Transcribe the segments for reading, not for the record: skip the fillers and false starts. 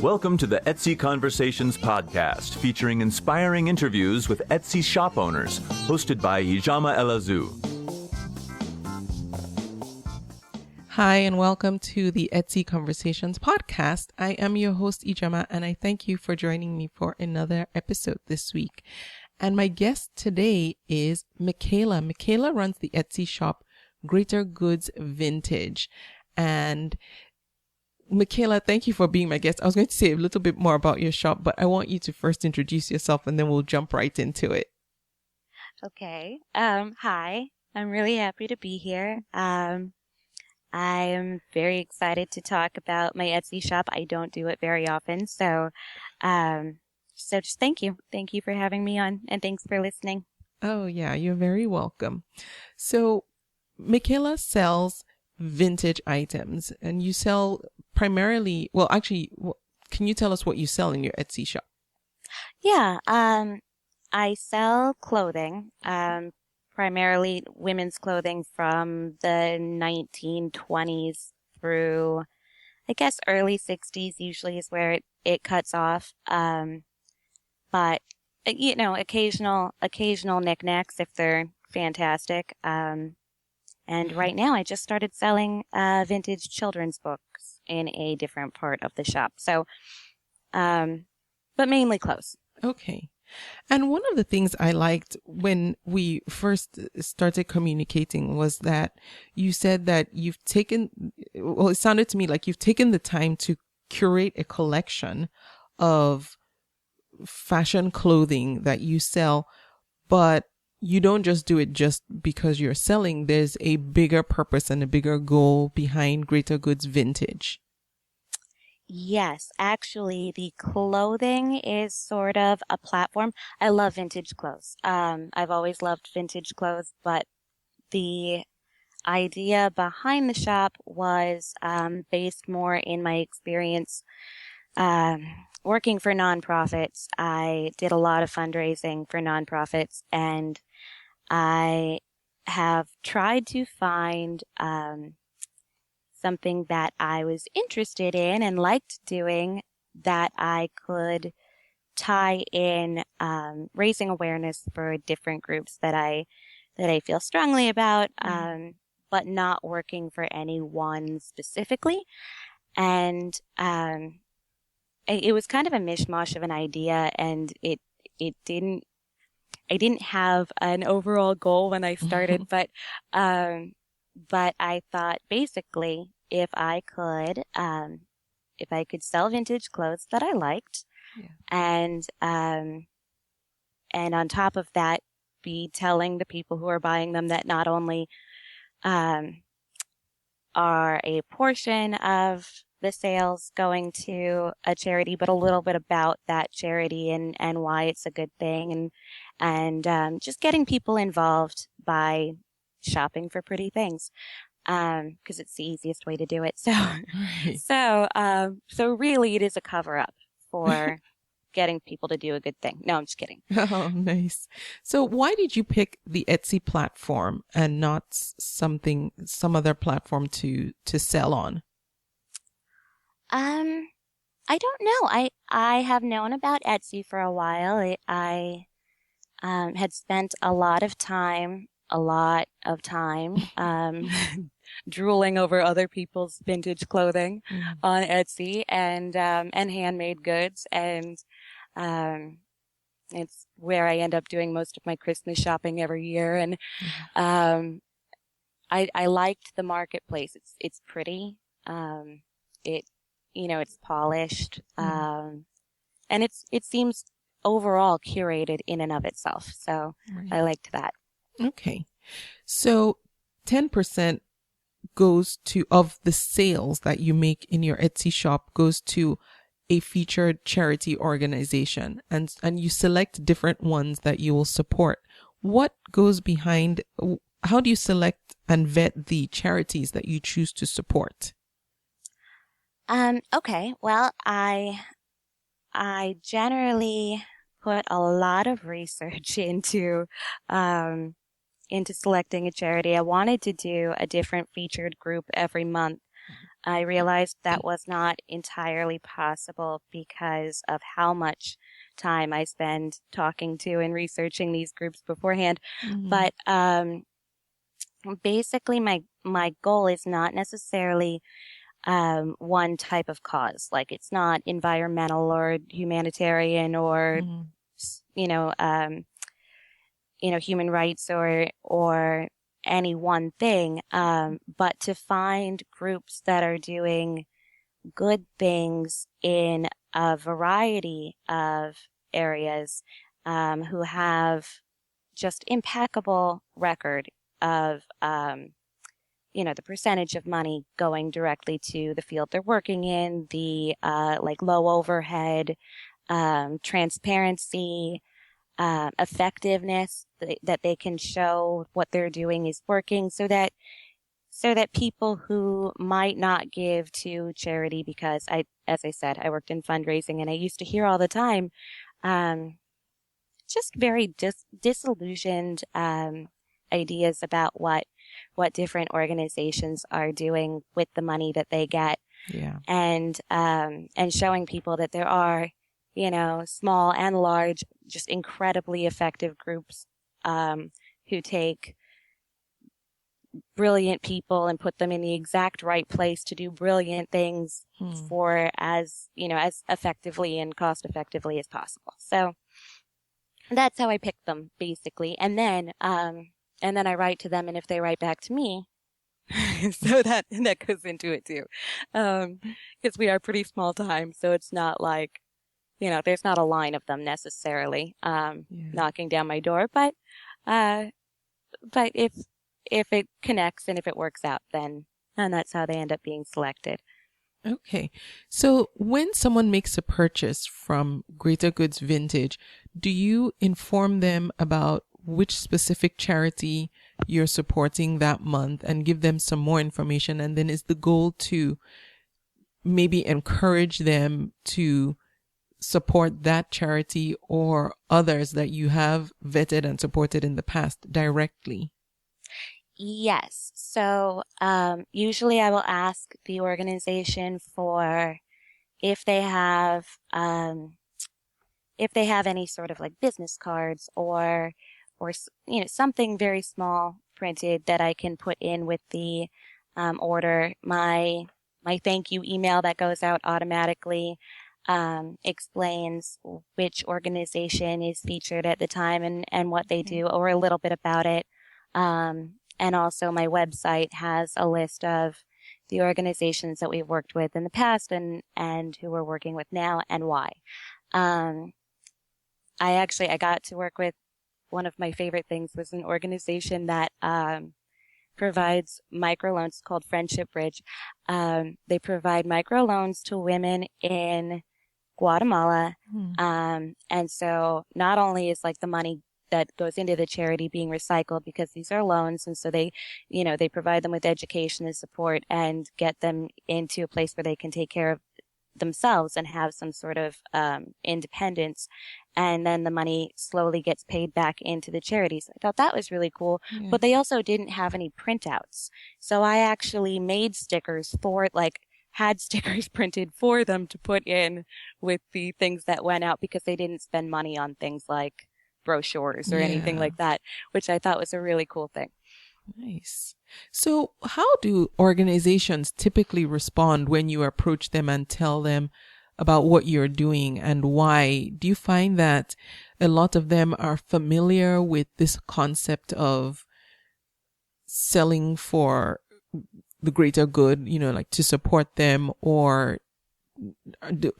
Welcome to the Etsy Conversations podcast, featuring inspiring interviews with Etsy shop owners, hosted by Ijama Elazu. Hi, and welcome to the Etsy Conversations podcast. I am your host, Ijama, and I thank you for joining me for another episode this week. And my guest today is Michaela. Michaela runs the Etsy shop Greater Goods Vintage. And Michaela, thank you for being my guest. I was going to say a little bit more about your shop, but I want you to first introduce yourself and then we'll jump right into it. Okay. Hi. I'm really happy to be here. I am very excited to talk about my Etsy shop. I don't do it very often, so just thank you. Thank you for having me on, and thanks for listening. Oh, yeah, you're very welcome. So, Michaela sells vintage items, and you sell primarily, can you tell us what you sell in your Etsy shop? Yeah, I sell clothing, primarily women's clothing from the 1920s through, I guess, early 60s usually is where it cuts off. But, you know, occasional knickknacks if they're fantastic. And right now I just started selling vintage children's books in a different part of the shop. So, but mainly clothes. Okay. And one of the things I liked when we first started communicating was that you said that it sounded to me like you've taken the time to curate a collection of fashion clothing that you sell, but you don't just do it just because you're selling. There's a bigger purpose and a bigger goal behind Greater Goods Vintage. Yes, actually, the clothing is sort of a platform. I love vintage clothes. I've always loved vintage clothes, but the idea behind the shop was based more in my experience working for nonprofits. I did a lot of fundraising for nonprofits, and I have tried to find something that I was interested in and liked doing that I could tie in raising awareness for different groups that I feel strongly about, but not working for anyone specifically. And it was kind of a mishmash of an idea, and I didn't have an overall goal when I started, but I thought basically if I could sell vintage clothes that I liked, and on top of that, be telling the people who are buying them that not only are a portion of the sales going to a charity, but a little bit about that charity and why it's a good thing, and just getting people involved by shopping for pretty things, because it's the easiest way to do it. So, right. So really it is a cover up for getting people to do a good thing. No, I'm just kidding. Oh, nice. So why did you pick the Etsy platform and not some other platform to sell on? I don't know. I have known about Etsy for a while. I had spent a lot of time drooling over other people's vintage clothing on Etsy and handmade goods. And, it's where I end up doing most of my Christmas shopping every year. And, I liked the marketplace. It's pretty. It's polished. And it seems overall curated in and of itself. So right. I liked that. Okay. So 10% of the sales that you make in your Etsy shop goes to a featured charity organization, and you select different ones that you will support. What goes behind, how do you select and vet the charities that you choose to support? Okay. Well, I generally put a lot of research into selecting a charity. I wanted to do a different featured group every month. I realized that was not entirely possible because of how much time I spend talking to and researching these groups beforehand. Mm-hmm. But basically, my goal is not necessarily one type of cause. Like, it's not environmental or humanitarian or Mm-hmm. Human rights or any one thing, but to find groups that are doing good things in a variety of areas, who have just impeccable record of, the percentage of money going directly to the field they're working in, the, low overhead, transparency, effectiveness, that they can show what they're doing is working, so that people who might not give to charity, because as I said, I worked in fundraising, and I used to hear all the time, just very disillusioned, ideas about what different organizations are doing with the money that they get. Yeah. And showing people that there are, small and large, just incredibly effective groups, who take brilliant people and put them in the exact right place to do brilliant things for as effectively and cost effectively as possible. So that's how I pick them, basically. And then I write to them, and if they write back to me, so that goes into it too. Because we are pretty small time, so it's not like, there's not a line of them necessarily, knocking down my door, but if it connects and if it works out, then that's how they end up being selected. Okay. So when someone makes a purchase from Greater Goods Vintage, do you inform them about which specific charity you're supporting that month and give them some more information? And then is the goal to maybe encourage them to support that charity or others that you have vetted and supported in the past directly? Yes. So usually I will ask the organization for if they have any sort of like business cards or something very small printed that I can put in with the order. My thank you email that goes out automatically explains which organization is featured at the time and what they do, or a little bit about it. And also my website has a list of the organizations that we've worked with in the past and who we're working with now and why. I got to work with, one of my favorite things was an organization that provides microloans called Friendship Bridge. They provide microloans to women in Guatemala. And so not only is like the money that goes into the charity being recycled, because these are loans, and so they provide them with education and support and get them into a place where they can take care of themselves and have some sort of independence, and then the money slowly gets paid back into the charities. I thought that was really cool. Yeah. But they also didn't have any printouts, so I actually made stickers had stickers printed for them to put in with the things that went out, because they didn't spend money on things like brochures or anything like that, which I thought was a really cool thing. Nice. So how do organizations typically respond when you approach them and tell them about what you're doing and why? Do you find that a lot of them are familiar with this concept of selling for the greater good, like to support them, or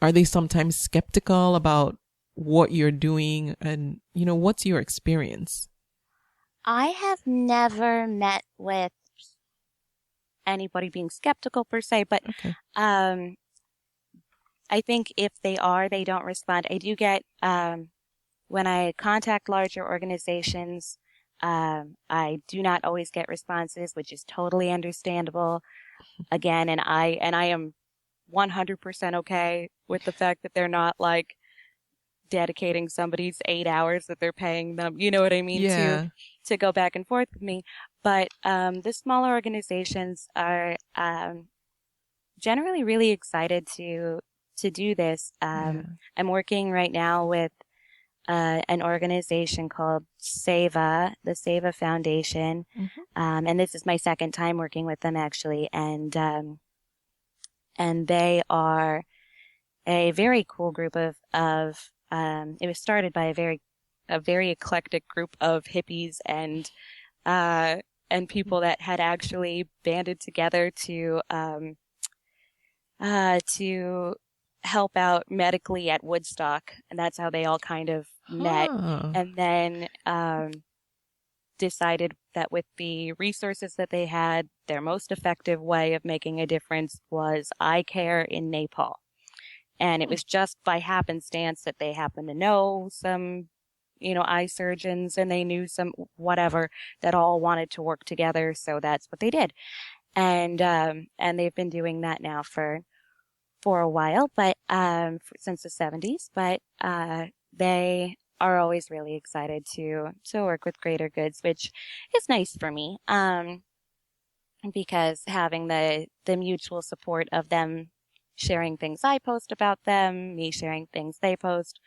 are they sometimes skeptical about what you're doing? And, what's your experience? I have never met with anybody being skeptical per se, but okay. I think if they are, they don't respond. I do get, when I contact larger organizations, I do not always get responses, which is totally understandable. Again, and I am 100% okay with the fact that they're not like dedicating somebody's 8 hours that they're paying them, you know what I mean, to go back and forth with me. But the smaller organizations are generally really excited to do this. I'm working right now with an organization called SEVA, the SEVA Foundation. And this is my second time working with them, actually. And they are a very cool group of it was started by a very eclectic group of hippies and people that had actually banded together to help out medically at Woodstock, and that's how they all kind of met. And then decided that with the resources that they had, their most effective way of making a difference was eye care in Nepal. And it was just by happenstance that they happened to know some, eye surgeons, and they knew some whatever that all wanted to work together. So that's what they did. And they've been doing that now for a while, but since the 70s. But they are always really excited to work with Greater Goods, which is nice for me, because having the mutual support of them sharing things I post about them, me sharing things they post,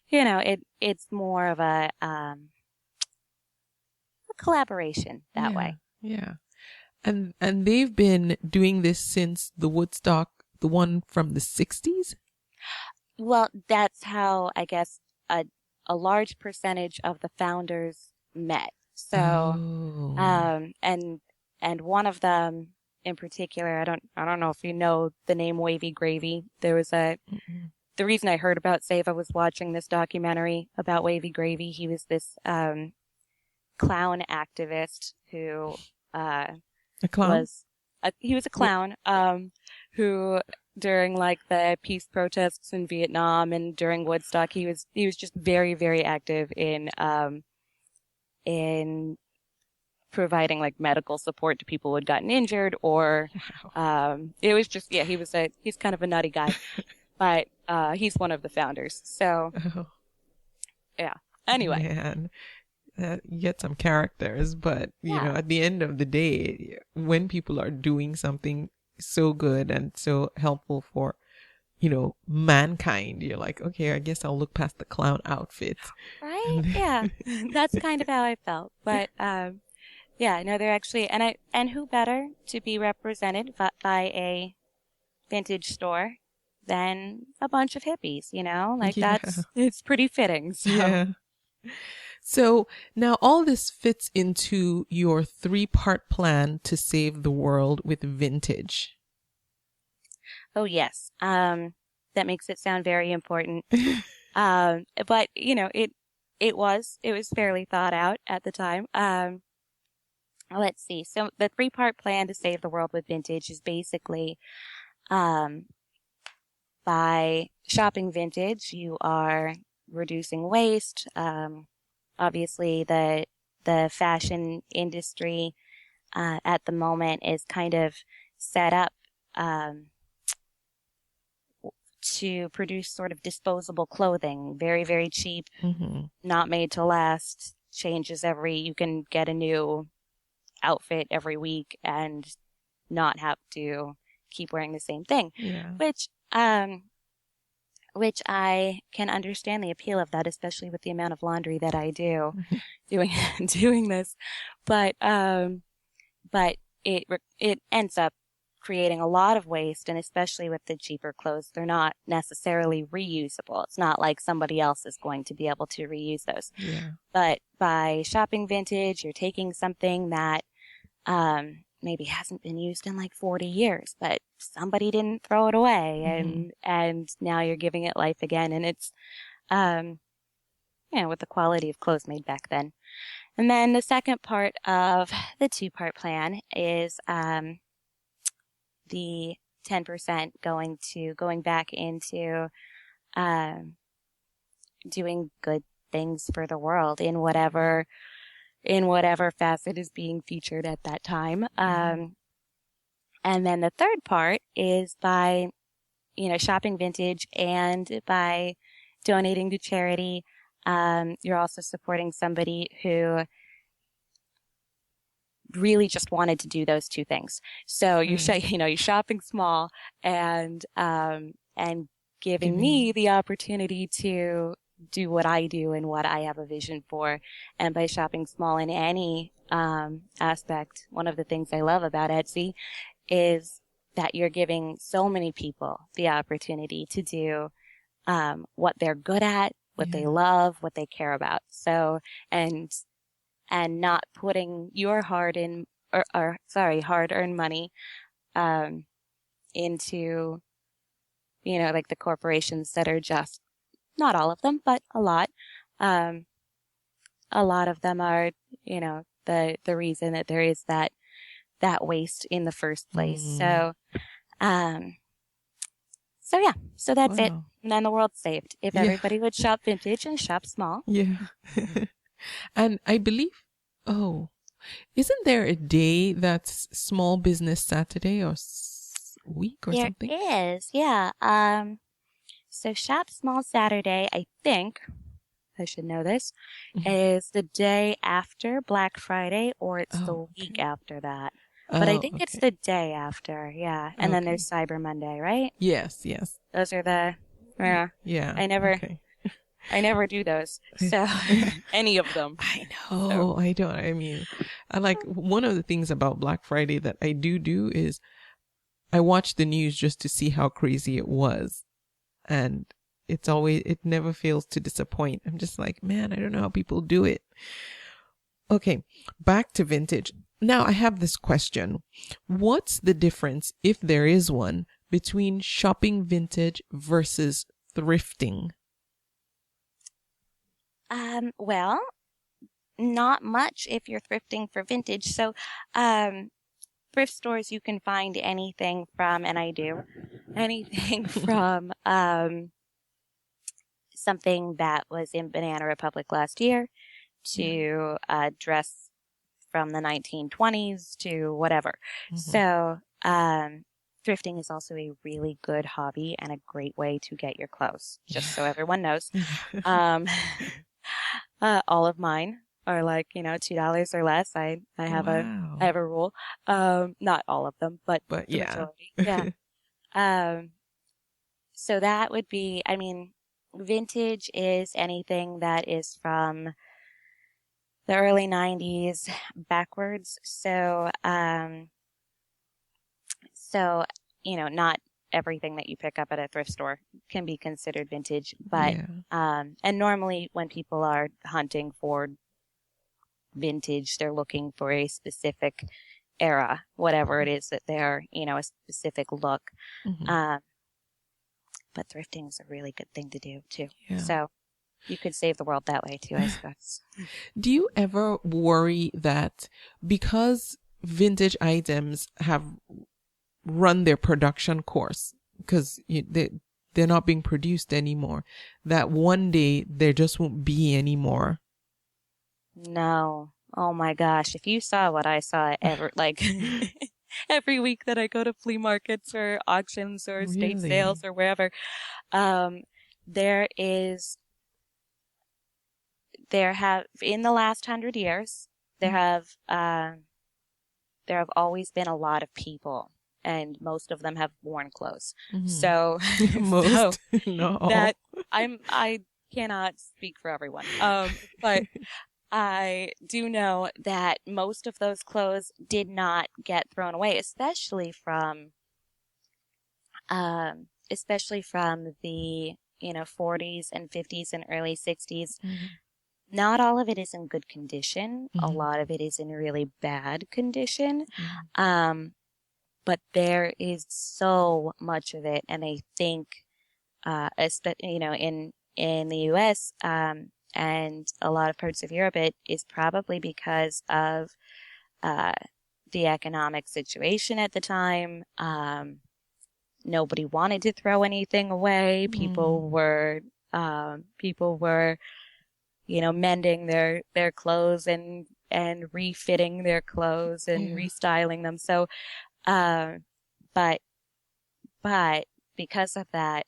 it's more of a collaboration that way. Yeah. And they've been doing this since the Woodstock, the one from the 60s? Well, that's how, I guess, a large percentage of the founders met. So, and one of them in particular, I don't know if you know the name Wavy Gravy. There was the reason I heard about SEVA was watching this documentary about Wavy Gravy. He was this clown activist who a clown? He was a clown who during like the peace protests in Vietnam and during Woodstock, he was just very, very active in providing like medical support to people who had gotten injured, or it was just he's kind of a nutty guy, but he's one of the founders. So anyway. Man. You get some characters, but at the end of the day, when people are doing something so good and so helpful for, mankind, you're like, okay, I guess I'll look past the clown outfit. Right? Yeah. That's kind of how I felt. But, they're actually, and who better to be represented by a vintage store than a bunch of hippies, it's pretty fitting. So. Yeah. So now all this fits into your 3-part plan to save the world with vintage. Oh, yes. That makes it sound very important. But it was fairly thought out at the time. Let's see. So the 3-part plan to save the world with vintage is basically, by shopping vintage, you are reducing waste. Obviously, the fashion industry at the moment is kind of set up to produce sort of disposable clothing, very, very cheap, not made to last, you can get a new outfit every week and not have to keep wearing the same thing, which I can understand the appeal of that, especially with the amount of laundry that I do doing this. But it ends up creating a lot of waste, and especially with the cheaper clothes, they're not necessarily reusable. It's not like somebody else is going to be able to reuse those. Yeah. But by shopping vintage, you're taking something that maybe hasn't been used in like 40 years, but somebody didn't throw it away, and now you're giving it life again. And it's, with the quality of clothes made back then. And then the second part of the 2-part plan is, the 10% going back into, doing good things for the world in whatever facet is being featured at that time. And then the third part is by, shopping vintage and by donating to charity. You're also supporting somebody who really just wanted to do those two things. So you're shopping small and giving me the opportunity to do what I do and what I have a vision for. And by shopping small in any aspect, one of the things I love about Etsy is that you're giving so many people the opportunity to do what they're good at, what they love, what they care about. So, and not putting your hard-earned money into, like the corporations that are just, not all of them, but a lot. A lot of them are, the reason that there is that waste in the first place. So that's it. And then the world's saved if everybody would shop vintage and shop small. Yeah. And I believe, isn't there a day that's Small Business Saturday or week or something? There is, yeah. So Shop Small Saturday, I think, I should know this, is the day after Black Friday, or it's the week after that. But I think it's the day after, yeah. And then there's Cyber Monday, right? Yes. Those are the, yeah. I never do those. So any of them. I know. So. I don't. I mean, one of the things about Black Friday that I do is I watch the news just to see how crazy it was. And it never fails to disappoint. I'm just like, man, I don't know how people do it. Okay. Back to vintage. Now I have this question. What's the difference, if there is one, between shopping vintage versus thrifting? Well, not much if you're thrifting for vintage. So, thrift stores, you can find anything from, and I do, anything from, something that was in Banana Republic last year to a dress from the 1920s to whatever. So, thrifting is also a really good hobby and a great way to get your clothes, just so everyone knows. All of mine are like, $2 or less. I have I have a rule. Not all of them, but yeah. Majority. Yeah. So that would be, vintage is anything that is from the early 90s backwards. So, not everything that you pick up at a thrift store can be considered vintage, but, and normally when people are hunting for vintage, they're looking for a specific era, whatever it is that they're, a specific look. But thrifting is a really good thing to do too. Yeah. So you could save the world that way too, I suppose. Do you ever worry that because vintage items have run their production course, because they're not being produced anymore, that one day there just won't be any more? No. Oh my gosh. If you saw what I saw every week that I go to flea markets or auctions or estate sales or wherever, there have, in the last 100 years, there have always been a lot of people, and most of them have worn clothes. So, most, no. That I cannot speak for everyone. But I do know that most of those clothes did not get thrown away, especially from the, 40s and 50s and early 60s. Not all of it is in good condition. A lot of it is in really bad condition. But there is so much of it. And I think, in the U.S., and a lot of parts of Europe, it is probably because of the economic situation at the time. Nobody wanted to throw anything away. People were mending their clothes and refitting their clothes and restyling them. So, but because of that,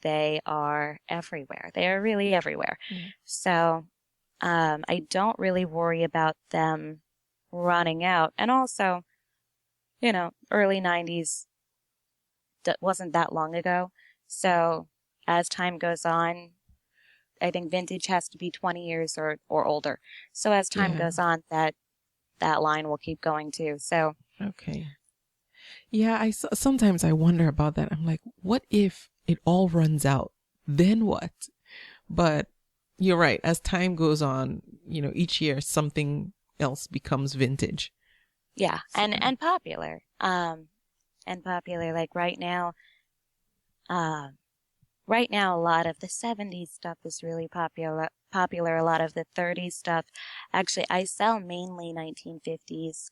they are everywhere. They are really everywhere. So, I don't really worry about them running out. And also, early 90s wasn't that long ago. So as time goes on, I think vintage has to be 20 years or older. So as time goes on, that line will keep going too. So okay. Yeah, sometimes I wonder about that. I'm like, what if it all runs out? Then what? But you're right. As time goes on, each year something else becomes vintage. Yeah, so. and popular. Like right now, a lot of the 70s stuff is really popular. A lot of the 30s stuff. Actually, I sell mainly 1950s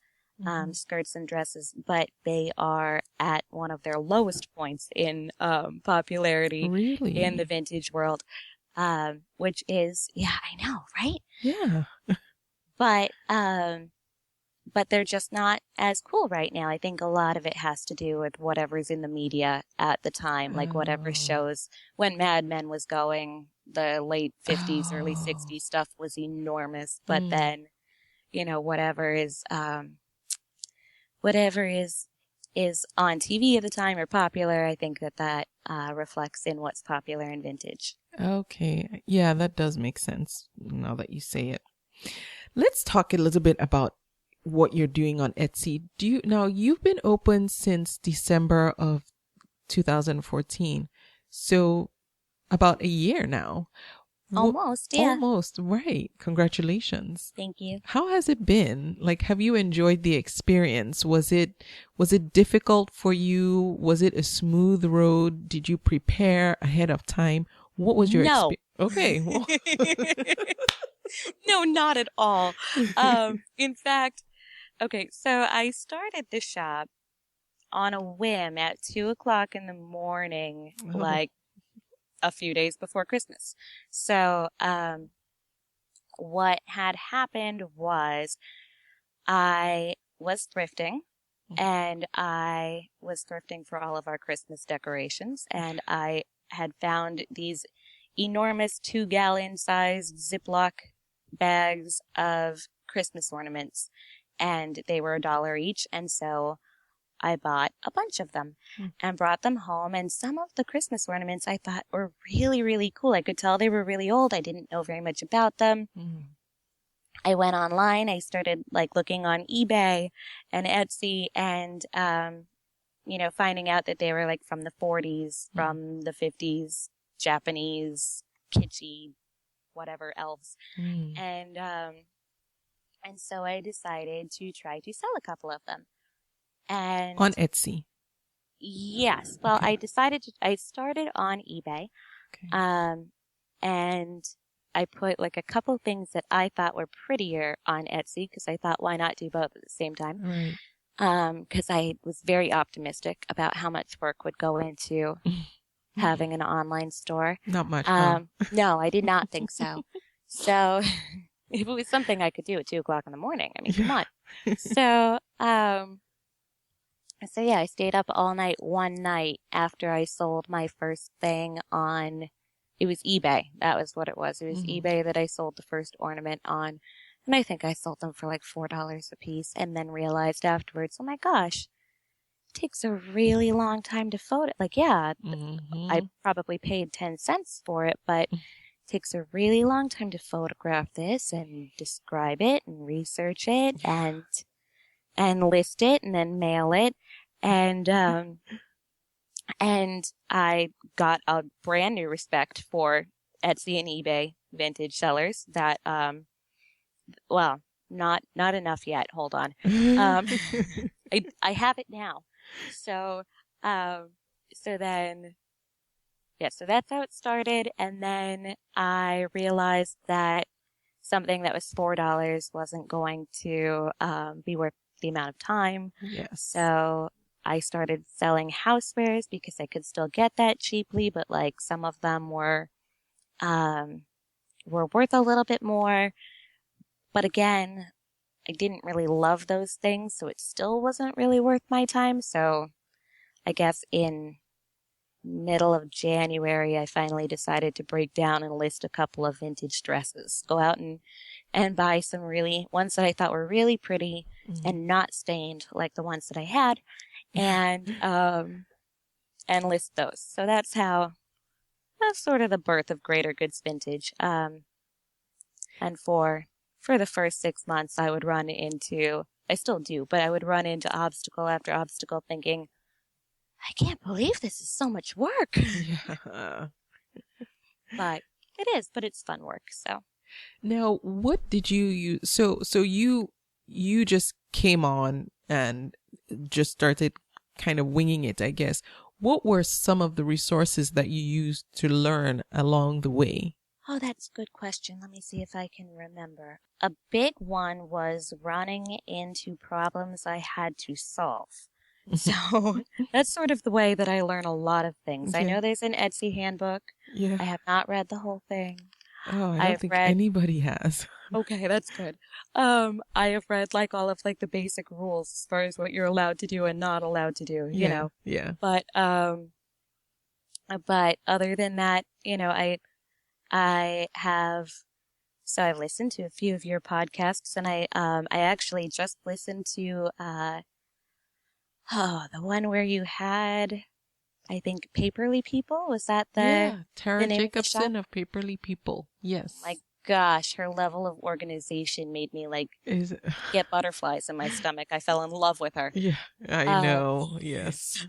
skirts and dresses, but they are at one of their lowest points in popularity in the vintage world, which is, I know, right? Yeah. But they're just not as cool right now. I think a lot of it has to do with whatever's in the media at the time, like whatever shows. When Mad Men was going, the late 50s, early 60s stuff was enormous. But then, whatever is on TV at the time or popular, I think that reflects in what's popular in vintage. Okay. Yeah, that does make sense now that you say it. Let's talk a little bit about what you're doing on Etsy. You've been open since December of 2014. So about a year now. Almost, yeah. Almost, right. Congratulations. Thank you. How has it been? Like, have you enjoyed the experience? Was it difficult for you? Was it a smooth road? Did you prepare ahead of time? What was your experience? Okay. Well. No, not at all. In fact, okay, so I started the shop on a whim at 2:00 in the morning, like a few days before Christmas. So, what had happened was I was thrifting, and I was thrifting for all of our Christmas decorations, and I had found these enormous 2-gallon sized Ziploc bags of Christmas ornaments, and they were $1 each. And so I bought a bunch of them and brought them home. And some of the Christmas ornaments I thought were really, really cool. I could tell they were really old. I didn't know very much about them. I went online. I started looking on eBay and Etsy and, finding out that they were from the 40s, from the 50s, Japanese, kitschy, whatever elves. And so I decided to try to sell a couple of them. And on Etsy. Yes. Well, okay. I started on eBay. Okay. And I put a couple things that I thought were prettier on Etsy because I thought, why not do both at the same time? Right. Because I was very optimistic about how much work would go into having an online store. Not much. No, I did not think so. So if it was something I could do at 2:00 in the morning, I mean, come on. So yeah, I stayed up all night one night after I sold my first thing on, it was eBay. That was what it was. It was eBay that I sold the first ornament on. And I think I sold them for $4 a piece, and then realized afterwards, oh my gosh, it takes a really long time to photo. I probably paid 10 cents for it, but it takes a really long time to photograph this and describe it and research it and list it and then mail it. And I got a brand new respect for Etsy and eBay vintage sellers that, not enough yet. Hold on. I have it now. So that's how it started. And then I realized that something that was $4 wasn't going to, be worth the amount of time. Yes. So I started selling housewares because I could still get that cheaply, but some of them were worth a little bit more. But again, I didn't really love those things, so it still wasn't really worth my time. So I guess in middle of January, I finally decided to break down and list a couple of vintage dresses. Go out and and buy some ones that I thought were really pretty Mhm. and not stained like the ones that I had, and list those. So that's sort of the birth of Greater Goods Vintage. And for the first 6 months, I still do, but I would run into obstacle after obstacle thinking, I can't believe this is so much work. Yeah. But it's fun work. So Now, what did you use? So you just came on and just started kind of winging it, I guess. What were some of the resources that you used to learn along the way? Oh, that's a good question. Let me see if I can remember. A big one was running into problems I had to solve. So that's sort of the way that I learn a lot of things. I Okay. know there's an Etsy handbook. Yeah. I have not read the whole thing. Oh, I don't think anybody has. Okay, that's good. I have read like all of like the basic rules as far as what you're allowed to do and not allowed to do, you know. Yeah. But other than that, you know, I've listened to a few of your podcasts, and I actually just listened to the one where you had, I think, Paperly People. Was that the Tyranny name of the Jacobson shop? of Paperly People. Yes. My gosh, her level of organization made me like get butterflies in my stomach. I fell in love with her. Yeah, I know. Yes.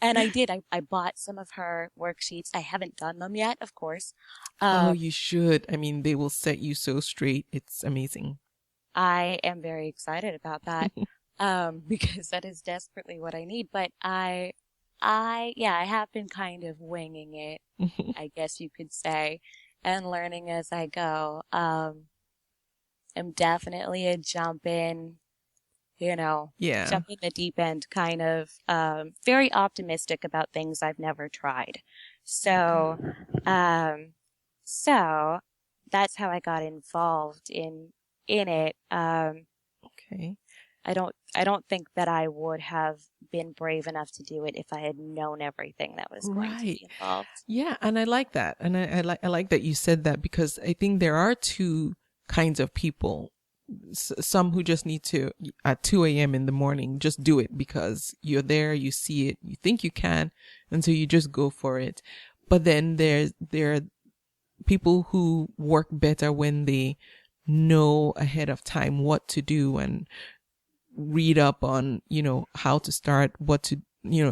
And I did. I bought some of her worksheets. I haven't done them yet, of course. You should. I mean, they will set you so straight. It's amazing. I am very excited about that because that is desperately what I need. But I have been kind of winging it, I guess you could say, and learning as I go. I'm definitely a jump in the deep end kind of, very optimistic about things I've never tried. So that's how I got involved in it. Okay. I don't think that I would have been brave enough to do it if I had known everything that was going to be involved. Yeah, and I like that. And I like that you said that, because I think there are two kinds of people. Some who just need to, at 2 a.m. in the morning, just do it because you're there, you see it, you think you can, and so you just go for it. But then there are people who work better when they know ahead of time what to do and read up on, how to start, what to,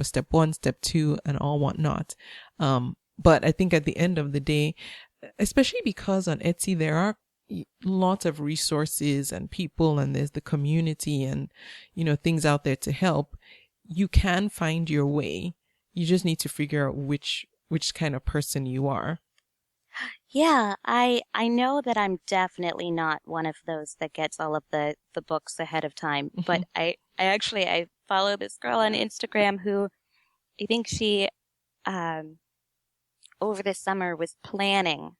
step 1, step 2, and all whatnot. But I think at the end of the day, especially because on Etsy, there are lots of resources and people, and there's the community and, things out there to help. You can find your way. You just need to figure out which kind of person you are. Yeah, I know that I'm definitely not one of those that gets all of the books ahead of time, but I follow this girl on Instagram who I think she over the summer was planning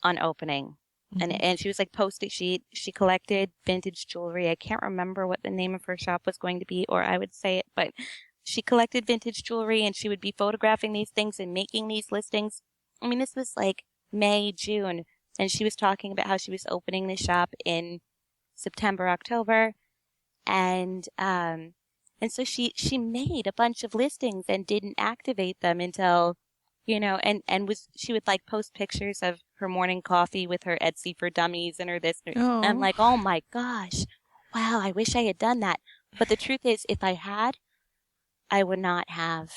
on opening. And she was like posting, she collected vintage jewelry. I can't remember what the name of her shop was going to be, or I would say it, but she collected vintage jewelry and she would be photographing these things and making these listings. I mean, this was like May, June, and she was talking about how she was opening the shop in September, October. And so she made a bunch of listings and didn't activate them until, she would like post pictures of her morning coffee with her Etsy for Dummies and her this. Oh. I'm like, oh my gosh, wow, I wish I had done that. But the truth is, if I had, I would not have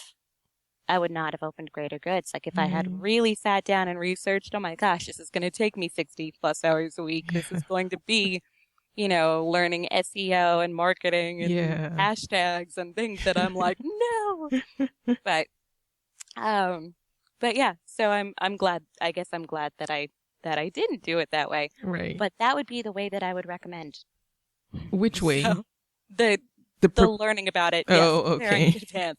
opened Greater Goods. Like if I had really sat down and researched, oh my gosh, this is going to take me 60 plus hours a week. This is going to be, learning SEO and marketing and hashtags and things that I'm like, no. But yeah, so I'm glad. I guess I'm glad that I didn't do it that way. Right. But that would be the way that I would recommend. Which way? So, the learning about it. Oh, yes, okay.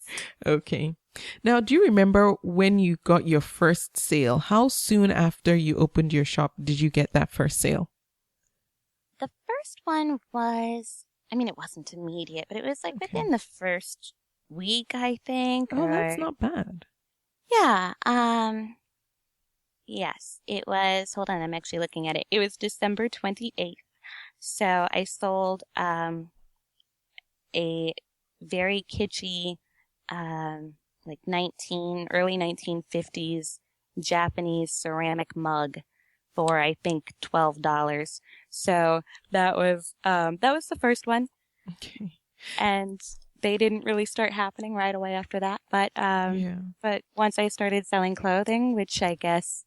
Okay. Now, do you remember when you got your first sale? How soon after you opened your shop did you get that first sale? The first one was, it wasn't immediate, but it was like within the first week, I think. Oh, that's not bad. Yeah. Yes, it was, hold on, I'm actually looking at it. It was December 28th. So I sold a very kitschy, like early 1950s Japanese ceramic mug for, I think, $12. So that was the first one. Okay. And they didn't really start happening right away after that. But once I started selling clothing, which I guess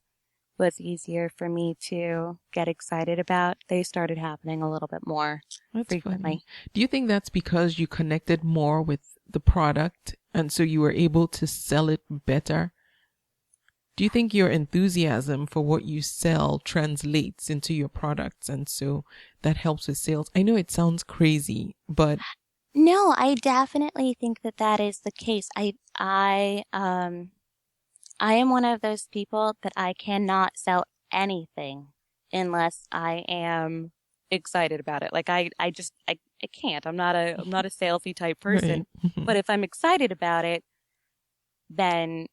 was easier for me to get excited about, they started happening a little bit more frequently. Funny. Do you think that's because you connected more with the product and so you were able to sell it better? Do you think your enthusiasm for what you sell translates into your products and so that helps with sales? I know it sounds crazy, but no, I definitely think that is the case. I am one of those people that I cannot sell anything unless I am excited about it. Like I can't. I'm not a salesy type person. Right. But if I'm excited about it, then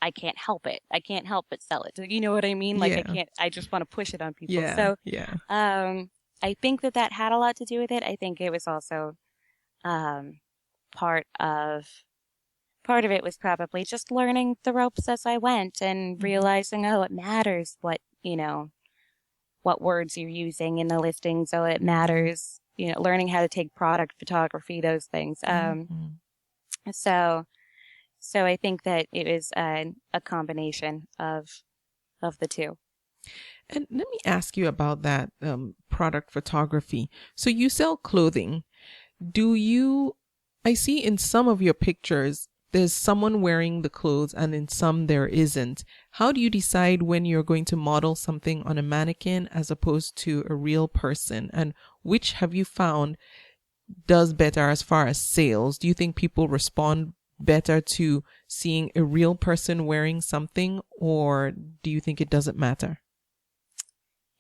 I can't help it. I can't help but sell it. You know what I mean? Like I just want to push it on people. Yeah. So yeah. I think that had a lot to do with it. I think it was also part of it was probably just learning the ropes as I went and realizing, it matters what words you're using in the listings. Oh, it matters, learning how to take product photography, those things. So I think that it is a combination of the two. And let me ask you about that product photography. So you sell clothing. I see in some of your pictures, there's someone wearing the clothes and in some there isn't. How do you decide when you're going to model something on a mannequin as opposed to a real person? And which have you found does better as far as sales? Do you think people respond better to seeing a real person wearing something, or do you think it doesn't matter?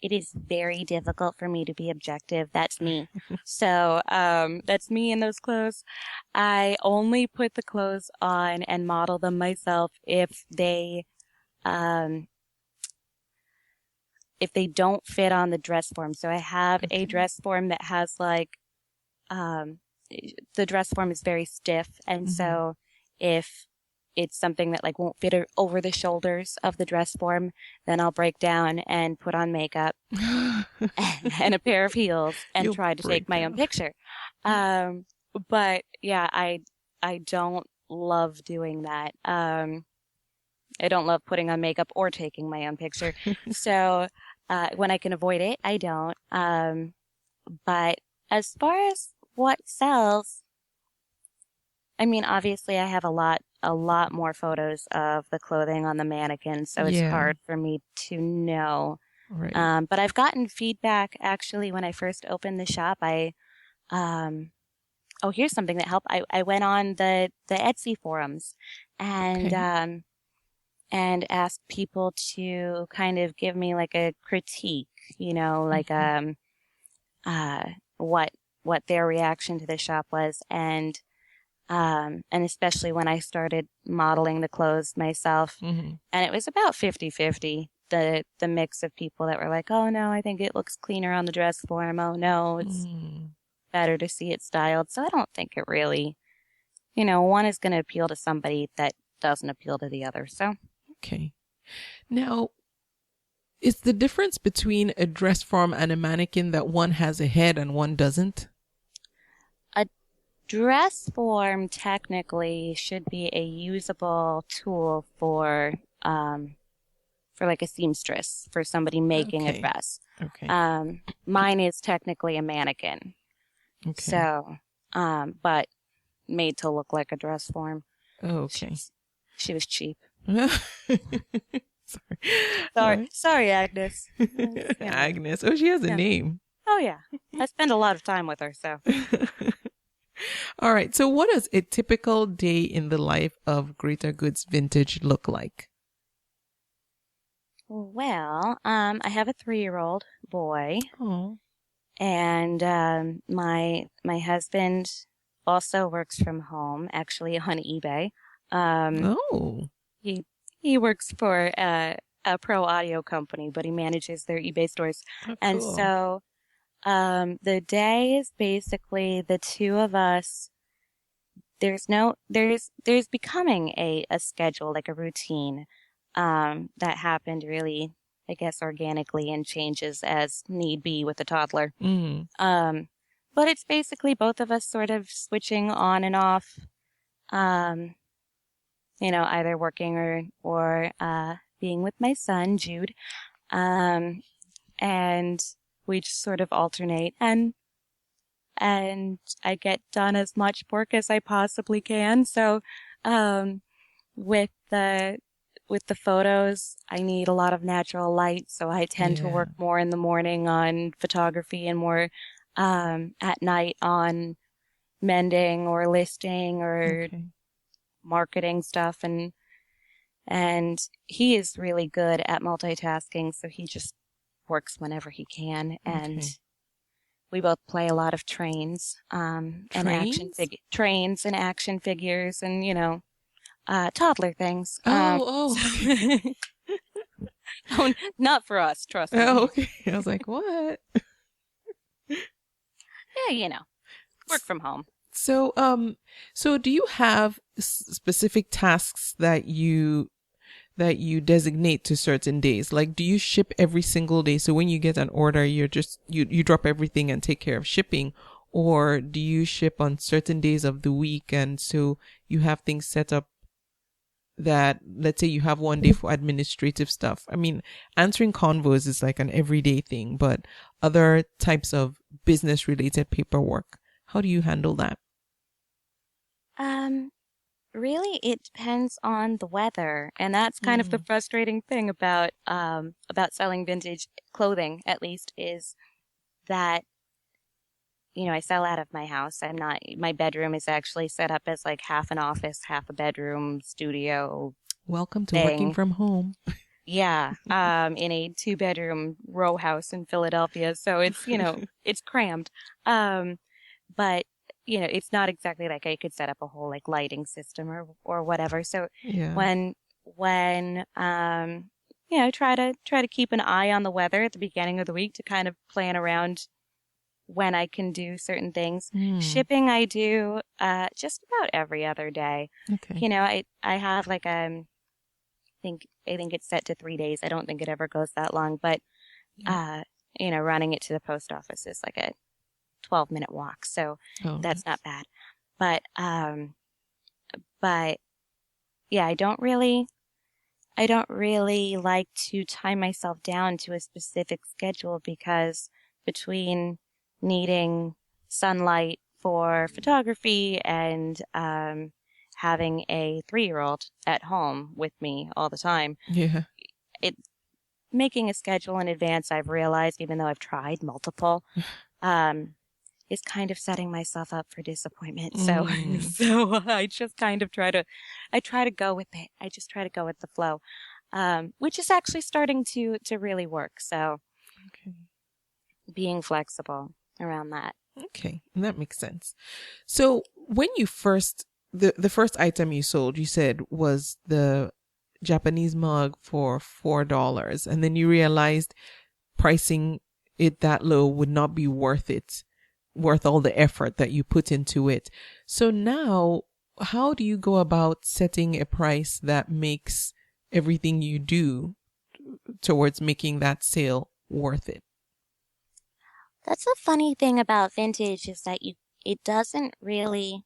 It is very difficult for me to be objective. That's me. So, that's me in those clothes. I only put the clothes on and model them myself if they don't fit on the dress form. So I have a dress form that has the dress form is very stiff. And so if it's something that won't fit over the shoulders of the dress form, then I'll break down and put on makeup and a pair of heels and try to take my own picture. But yeah, I don't love doing that. I don't love putting on makeup or taking my own picture. So, when I can avoid it, I don't. But as far as what sells, I mean, obviously I have a lot more photos of the clothing on the mannequin, so it's hard for me to know. Right. But I've gotten feedback actually when I first opened the shop. Here's something that helped. I went on the Etsy forums and asked people to kind of give me a critique, what their reaction to the shop was. And especially when I started modeling the clothes myself, and it was about 50-50, the mix of people that were like, oh no, I think it looks cleaner on the dress form. Oh no, it's better to see it styled. So I don't think it really, one is going to appeal to somebody that doesn't appeal to the other. So. Okay. Now, is the difference between a dress form and a mannequin that one has a head and one doesn't? Dress form technically should be a usable tool for a seamstress, for somebody making a dress. Okay. Mine is technically a mannequin. Okay. So, but made to look like a dress form. Oh, okay. She was cheap. Sorry, Agnes. Agnes. Oh, she has a name. Oh yeah. I spend a lot of time with her, so. All right. So what does a typical day in the life of Greater Goods Vintage look like? Well, I have a 3-year-old boy. Oh. And my husband also works from home, actually on eBay. He works for a a pro audio company, but he manages their eBay stores. Oh, And cool. so the day is basically the two of us. There's becoming a schedule, like a routine, that happened really, I guess, organically and changes as need be with a toddler. Mm. But it's basically both of us sort of switching on and off, either working or being with my son, Jude. And we just sort of alternate, and I get done as much work as I possibly can. So, with the photos, I need a lot of natural light, so I tend to work more in the morning on photography and more at night on mending or listing or marketing stuff. And he is really good at multitasking, so he just works whenever he can. And we both play a lot of trains and action figures and toddler things. Oh, Not for us, trust me. Oh, okay. I was like, what? Yeah, work from home. So, so do you have specific tasks that you designate to certain days? Like, do you ship every single day? So when you get an order, you drop everything and take care of shipping, or do you ship on certain days of the week? And so you have things set up that, let's say you have one day for administrative stuff. I mean, answering convos is like an everyday thing, but other types of business related paperwork, how do you handle that? Really, it depends on the weather, and that's kind of the frustrating thing about selling vintage clothing, at least, is that I sell out of my house. My bedroom is actually set up as like half an office, half a bedroom, studio. Welcome to working from home. Yeah, in a 2-bedroom row house in Philadelphia, so it's it's crammed. But it's not exactly like I could set up a whole like lighting system or whatever. So when I try to keep an eye on the weather at the beginning of the week to kind of plan around when I can do certain things. Shipping I do just about every other day. Okay. I have like I think it's set to 3 days. I don't think it ever goes that long, but running it to the post office is like a 12-minute walk, so that's not bad. But yeah, I don't really like to tie myself down to a specific schedule, because between needing sunlight for photography and having a 3-year-old at home with me all the time, making a schedule in advance, I've realized, even though I've tried multiple, is kind of setting myself up for disappointment. So I just kind of try to go with it. I just try to go with the flow, which is actually starting to really work. So being flexible around that. Okay, that makes sense. So when you the first item you sold, you said was the Japanese mug for $4, and then you realized pricing it that low would not be worth all the effort that you put into it. So now, how do you go about setting a price that makes everything you do towards making that sale worth it? That's the funny thing about vintage, is that it doesn't really,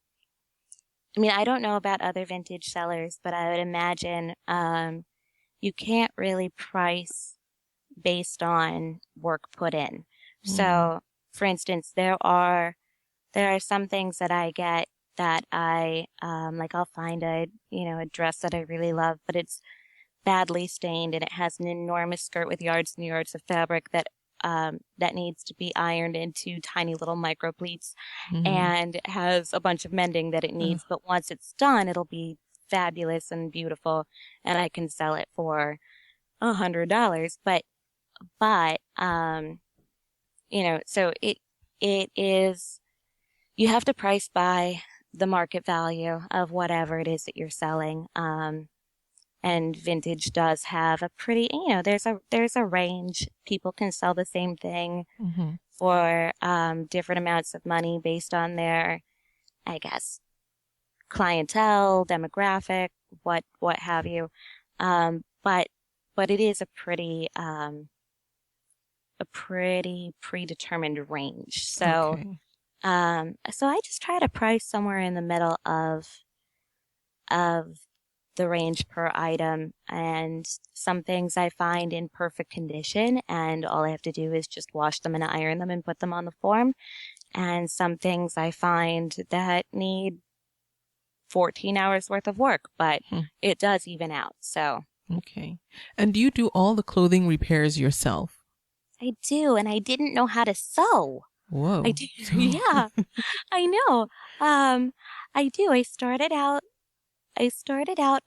I mean, I don't know about other vintage sellers, but I would imagine you can't really price based on work put in. So, for instance, there are some things that I get that I like. I'll find a dress that I really love, but it's badly stained and it has an enormous skirt with yards and yards of fabric that needs to be ironed into tiny little micro pleats, and has a bunch of mending that it needs. But once it's done, it'll be fabulous and beautiful, and I can sell it for $100. But so it is, you have to price by the market value of whatever it is that you're selling. And vintage does have a pretty, there's a range. People can sell the same thing for different amounts of money based on their, I guess, clientele, demographic, what have you. But it is a pretty predetermined range. So, so I just try to price somewhere in the middle of the range per item, and some things I find in perfect condition and all I have to do is just wash them and iron them and put them on the form. And some things I find that need 14 hours worth of work, but it does even out. So. Okay. And do you do all the clothing repairs yourself? I do, and I didn't know how to sew. Whoa. I do. Yeah, I know. I do. I started out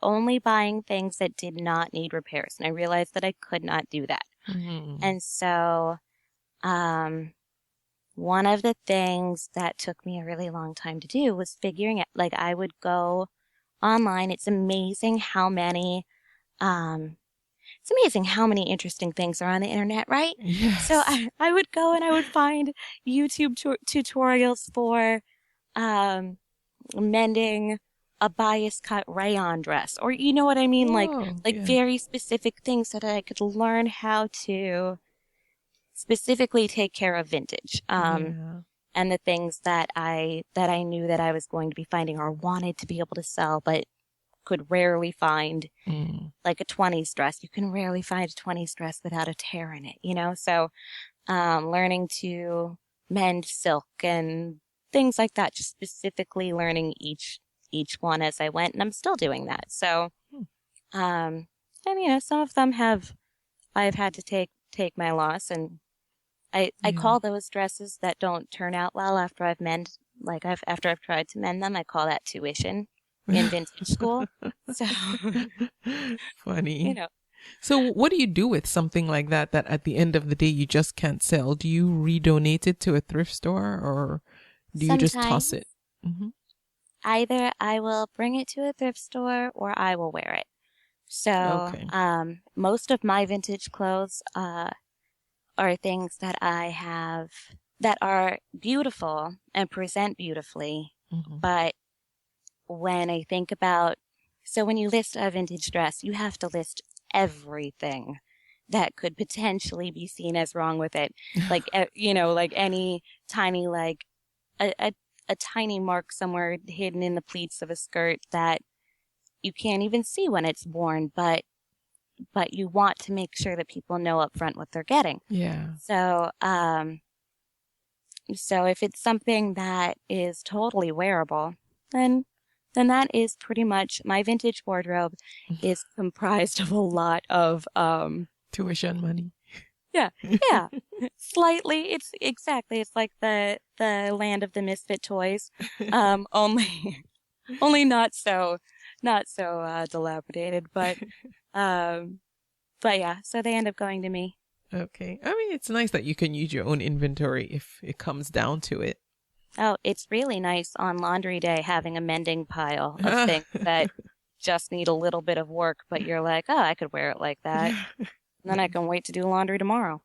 only buying things that did not need repairs, and I realized that I could not do that. And so, one of the things that took me a really long time to do was figuring out, like, I would go online. It's amazing how many interesting things are on the internet, right? Yes. So I would go and I would find YouTube tutorials for mending a bias cut rayon dress, or you know what I mean? Very specific things so that I could learn how to specifically take care of vintage. And the things that I knew that I was going to be finding or wanted to be able to sell, but could rarely find, like a 20s dress. You can rarely find a 20s dress without a tear in it, So, learning to mend silk and things like that, just specifically learning each one as I went, and I'm still doing that. So, and some of them I've had to take my loss, and I call those dresses that don't turn out well after I've after I've tried to mend them, I call that tuition in vintage school. So funny. So what do you do with something like that at the end of the day you just can't sell? Do you redonate it to a thrift store, or do you just toss it? Either I will bring it to a thrift store or I will wear it. So most of my vintage clothes are things that I have that are beautiful and present beautifully, but when I think about, so when you list a vintage dress, you have to list everything that could potentially be seen as wrong with it. Like, like any tiny, like a tiny mark somewhere hidden in the pleats of a skirt that you can't even see when it's worn, but you want to make sure that people know up front what they're getting. Yeah. So, so if it's something that is totally wearable, then that is pretty much my vintage wardrobe is comprised of a lot of tuition money. Yeah. Slightly. It's like the land of the misfit toys. Only not so dilapidated, but yeah, so they end up going to me. Okay. I mean, it's nice that you can use your own inventory if it comes down to it. Oh, it's really nice on laundry day having a mending pile of things that just need a little bit of work, but you're like, oh, I could wear it like that. And then I can wait to do laundry tomorrow,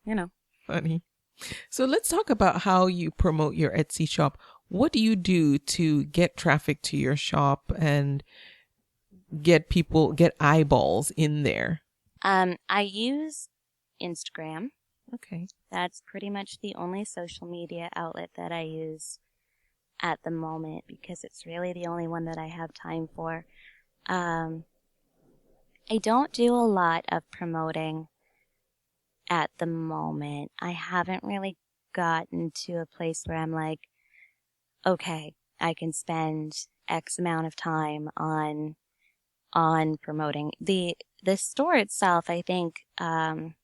Funny. So let's talk about how you promote your Etsy shop. What do you do to get traffic to your shop and get eyeballs in there? I use Instagram. Okay. That's pretty much the only social media outlet that I use at the moment because it's really the only one that I have time for. I don't do a lot of promoting at the moment. I haven't really gotten to a place where I'm like, okay, I can spend X amount of time on promoting. The store itself, I think, one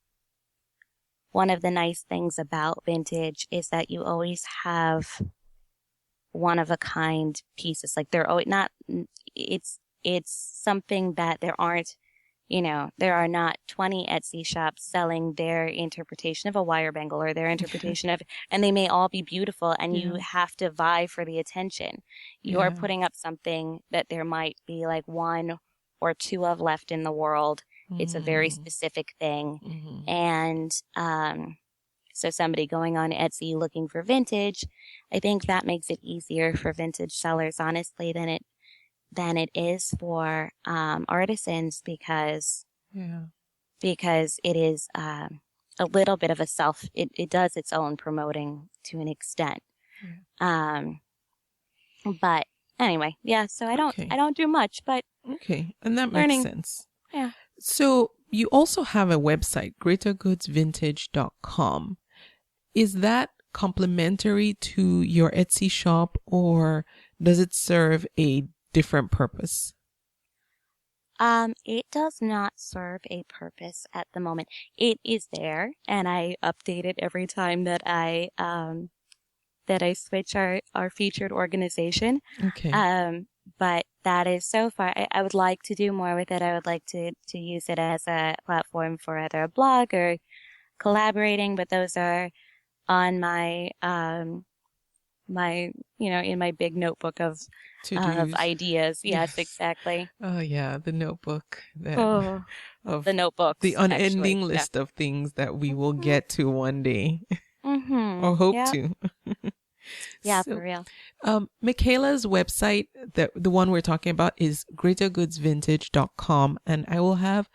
of the nice things about vintage is that you always have one of a kind pieces. Like they're always not, it's something that there aren't, there are not 20 Etsy shops selling their interpretation of a wire bangle or their interpretation of, and they may all be beautiful and you have to vie for the attention. You're putting up something that there might be like one or two of left in the world. It's a very specific thing. And so somebody going on Etsy looking for vintage, I think that makes it easier for vintage sellers, honestly, than it is for artisans, because it is a little bit of a it does its own promoting to an extent. But anyway, so I don't do much, but and that learning. makes sense. Yeah. So you also have a website, greatergoodsvintage.com. Is that complementary to your Etsy shop, or does it serve a different purpose? It does not serve a purpose at the moment. It is there, and I update it every time that I switch our featured organization. But that is so far. I would like to do more with it. I would like to use it as a platform for either a blog or collaborating, but those are on my in my big notebook of ideas. Yes, exactly. Oh yeah, the notebook. The notebooks. The unending list of things that we will get to one day, or hope to. Yeah, for real. Michaela's website, the one we're talking about, is greatergoodsvintage.com, and I will have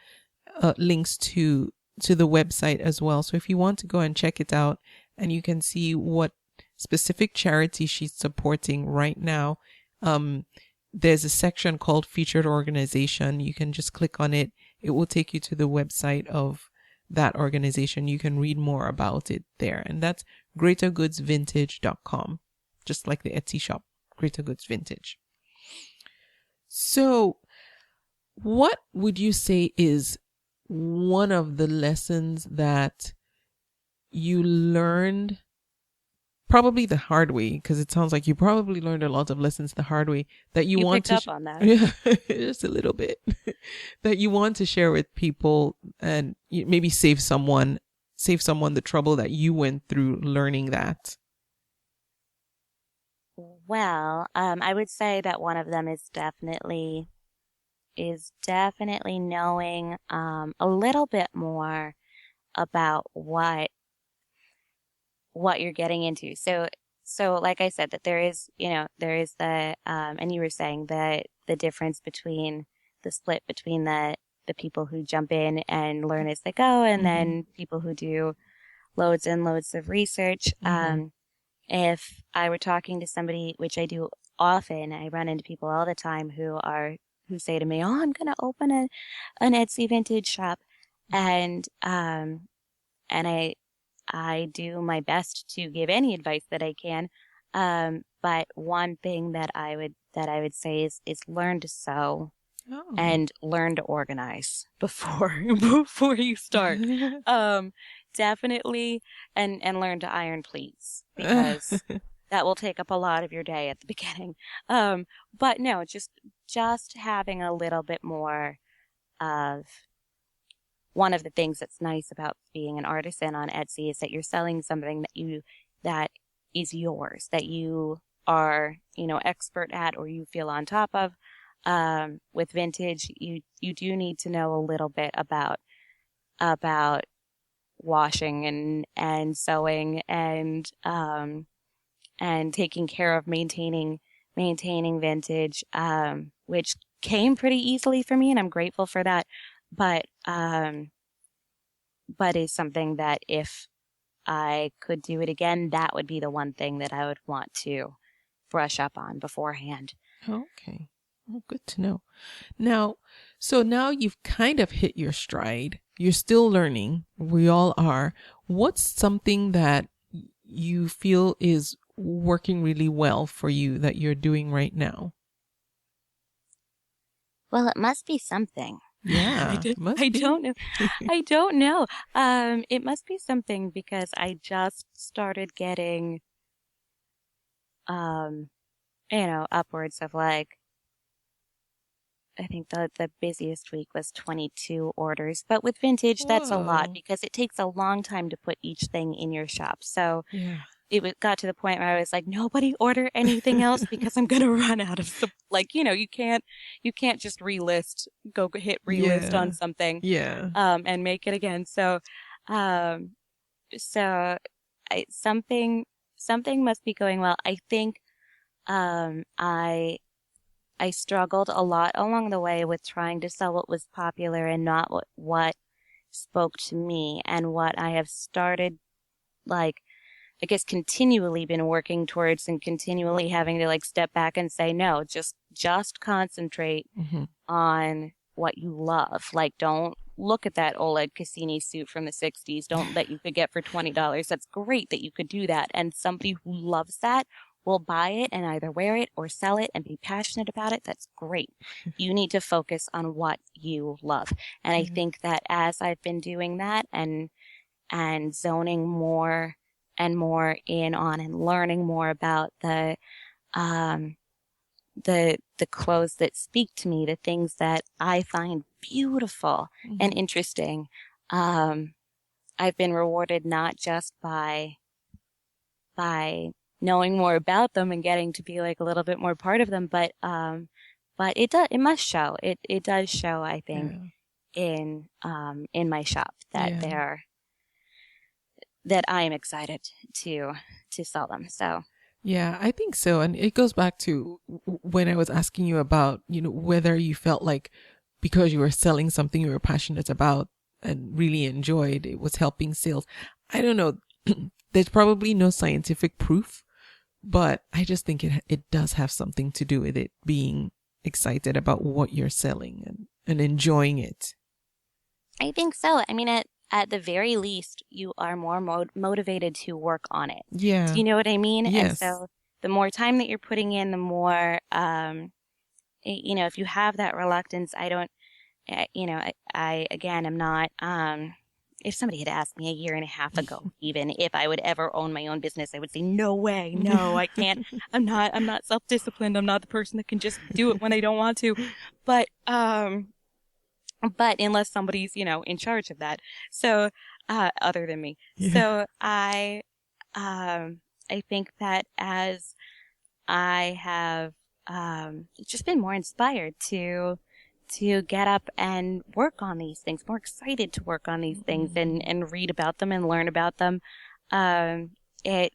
links to the website as well. So if you want to go and check it out, and you can see what specific charity she's supporting right now, there's a section called Featured Organization. You can just click on it. It will take you to the website of that organization. You can read more about it there, and that's greatergoodsvintage.com, just like the Etsy shop, Greater Goods Vintage. So what would you say is one of the lessons that you learned, probably the hard way, because it sounds like you probably learned a lot of lessons the hard way, that you want to picked up on that. Yeah, just a little bit, that you want to share with people, and maybe save someone the trouble that you went through learning that? Well, I would say that one of them is definitely knowing a little bit more about what you're getting into. So like I said, that there is the and you were saying that the difference between the split between the people who jump in and learn as they go, and then people who do loads and loads of research. If I were talking to somebody, which I do often, I run into people all the time who say to me, "Oh, I'm going to open an Etsy vintage shop," and I do my best to give any advice that I can. But one thing that I would say is learn to sew. And learn to organize before you start. Definitely, and learn to iron pleats, because that will take up a lot of your day at the beginning. But no, just having a little bit more of one of the things that's nice about being an artisan on Etsy is that you're selling something that is yours, that you are, expert at, or you feel on top of. With vintage, you do need to know a little bit about washing and sewing and taking care of maintaining vintage, which came pretty easily for me, and I'm grateful for that. But is something that if I could do it again, that would be the one thing that I would want to brush up on beforehand. Okay. Oh, good to know. Now you've kind of hit your stride. You're still learning. We all are. What's something that you feel is working really well for you that you're doing right now? Well, it must be something. Yeah, I don't know. I don't know. It must be something, because I just started getting, upwards of, like, I think the busiest week was 22 orders. But with vintage, that's a lot, because it takes a long time to put each thing in your shop. So, got to the point where I was like, nobody order anything else because I'm going to run out of like, you can't just go hit relist on something, and make it again. So, something must be going well. I think, I struggled a lot along the way with trying to sell what was popular and not what spoke to me, and what I have started, like, I guess, continually been working towards, and continually having to like step back and say, no, just concentrate on what you love. Like, don't look at that Oleg Cassini suit from the 60s that you could get for $20. That's great that you could do that. And somebody who loves that will buy it and either wear it or sell it and be passionate about it. That's great. You need to focus on what you love. And I think that as I've been doing that and zoning more and more in on and learning more about the clothes that speak to me, the things that I find beautiful and interesting, I've been rewarded not just by knowing more about them and getting to be like a little bit more part of them, but it must show. It does show, I think, in my shop that that I am excited to sell them. So. Yeah, I think so. And it goes back to when I was asking you about, whether you felt like because you were selling something you were passionate about and really enjoyed, it was helping sales. I don't know. There's probably no scientific proof, but I just think it does have something to do with it being excited about what you're selling and enjoying it. I think so. I mean, at the very least, you are more motivated to work on it. Yeah. Do you know what I mean? Yes. And so the more time that you're putting in, the more, if you have that reluctance, I again, am not, if somebody had asked me a year and a half ago, even if I would ever own my own business, I would say, no way. No, I can't. I'm not self-disciplined. I'm not the person that can just do it when I don't want to. But unless somebody's, in charge of that. So, other than me. Yeah. So I think that as I have, just been more inspired to get up and work on these things, more excited to work on these things and read about them and learn about them. It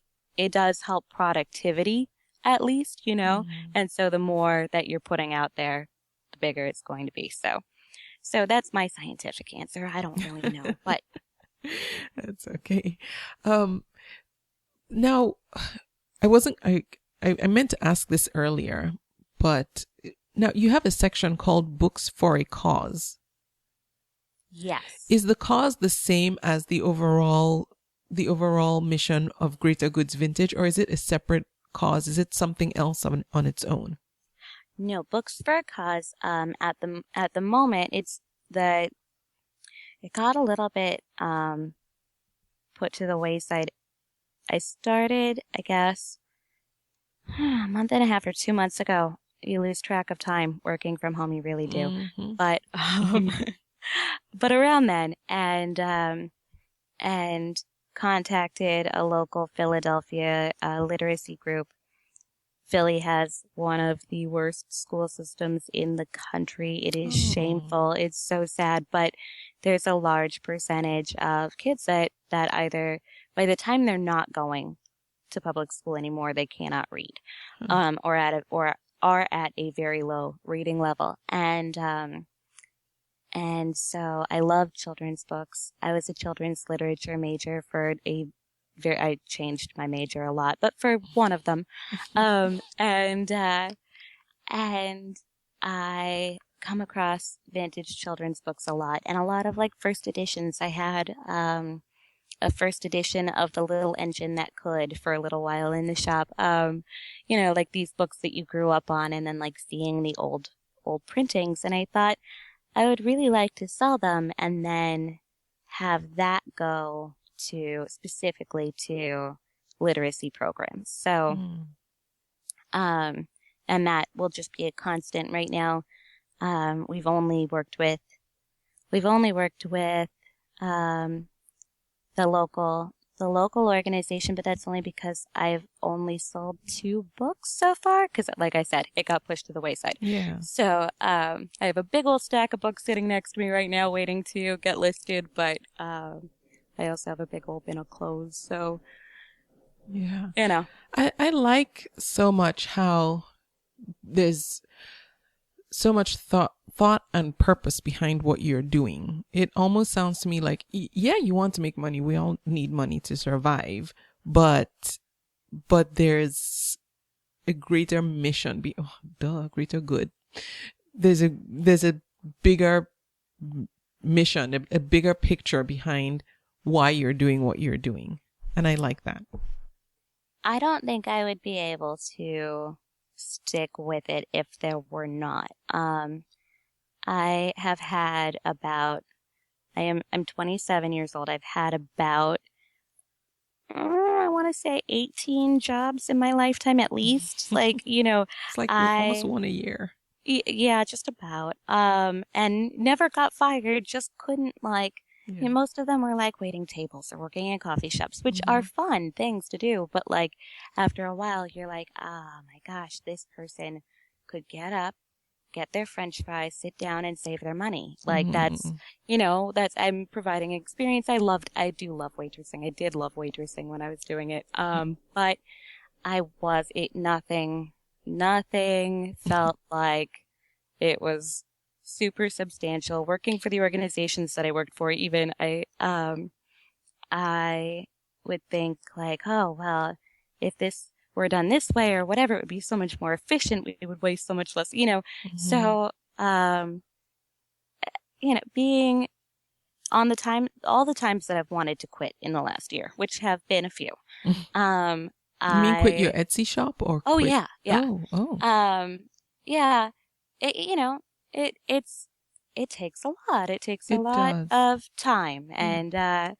does help productivity, at least, and so the more that you're putting out there, the bigger it's going to be. So that's my scientific answer. I don't really know, but that's okay. Now I meant to ask this earlier, but now you have a section called Books for a Cause. Yes. Is the cause the same as the overall mission of Greater Goods Vintage, or is it a separate cause? Is it something else on its own? No, Books for a Cause. At the moment, it got a little bit put to the wayside. I started, I guess, a month and a half or 2 months ago. You lose track of time working from home. You really do. But around then, and contacted a local Philadelphia literacy group. Philly has one of the worst school systems in the country. It is shameful. It's so sad, but there's a large percentage of kids that either by the time they're not going to public school anymore, they cannot read, or are at a very low reading level. And so I love children's books. I was a children's literature major I changed my major a lot, but for one of them. And I come across vintage children's books a lot, and a lot of like first editions. I had, a first edition of The Little Engine That Could for a little while in the shop. Like these books that you grew up on, and then like seeing the old printings. And I thought I would really like to sell them and then have that go specifically to literacy programs. So, and that will just be a constant right now. We've only worked with, the local the local organization, but that's only because I've only sold 2 books so far. Because, like I said, it got pushed to the wayside. Yeah. So I have a big old stack of books sitting next to me right now, waiting to get listed. But I also have a big old bin of clothes. So yeah, you know, I like so much how there's so much thought and purpose behind what you're doing. It almost sounds to me like, yeah, you want to make money. We all need money to survive, but there's a greater mission, greater good. There's a bigger mission, a bigger picture behind why you're doing what you're doing. And I like that. I don't think I would be able to stick with it if there were not. I have had about, I'm 27 years old. I've had about, I want to say 18 jobs in my lifetime at least. Like, It's like almost one a year. Yeah, just about. And never got fired, just couldn't most of them were like waiting tables or working in coffee shops, which are fun things to do. But like after a while, you're like, oh my gosh, this person could get up, get their French fries, sit down and save their money. Like that's I'm providing experience. I do love waitressing. I did love waitressing when I was doing it. But nothing felt like it was super substantial. Working for the organizations that I worked for, even I would think like, oh, well, if this were done this way or whatever, it would be so much more efficient. We would waste so much less, So, being on the time, all the times that I've wanted to quit in the last year, which have been a few. You mean quit your Etsy shop or? Oh, quit? yeah. Oh. Yeah. It takes a lot. It takes a lot of time and a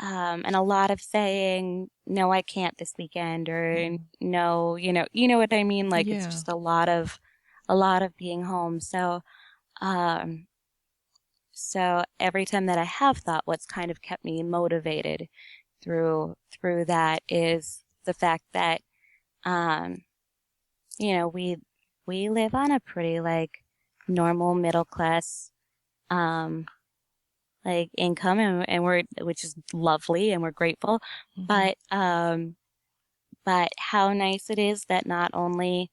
lot of saying, no, I can't this weekend or no, you know what I mean? Like it's just a lot of being home. So every time that I have thought what's kind of kept me motivated through that is the fact that, we live on a pretty like normal middle class, like income and which is lovely and we're grateful. But how nice it is that not only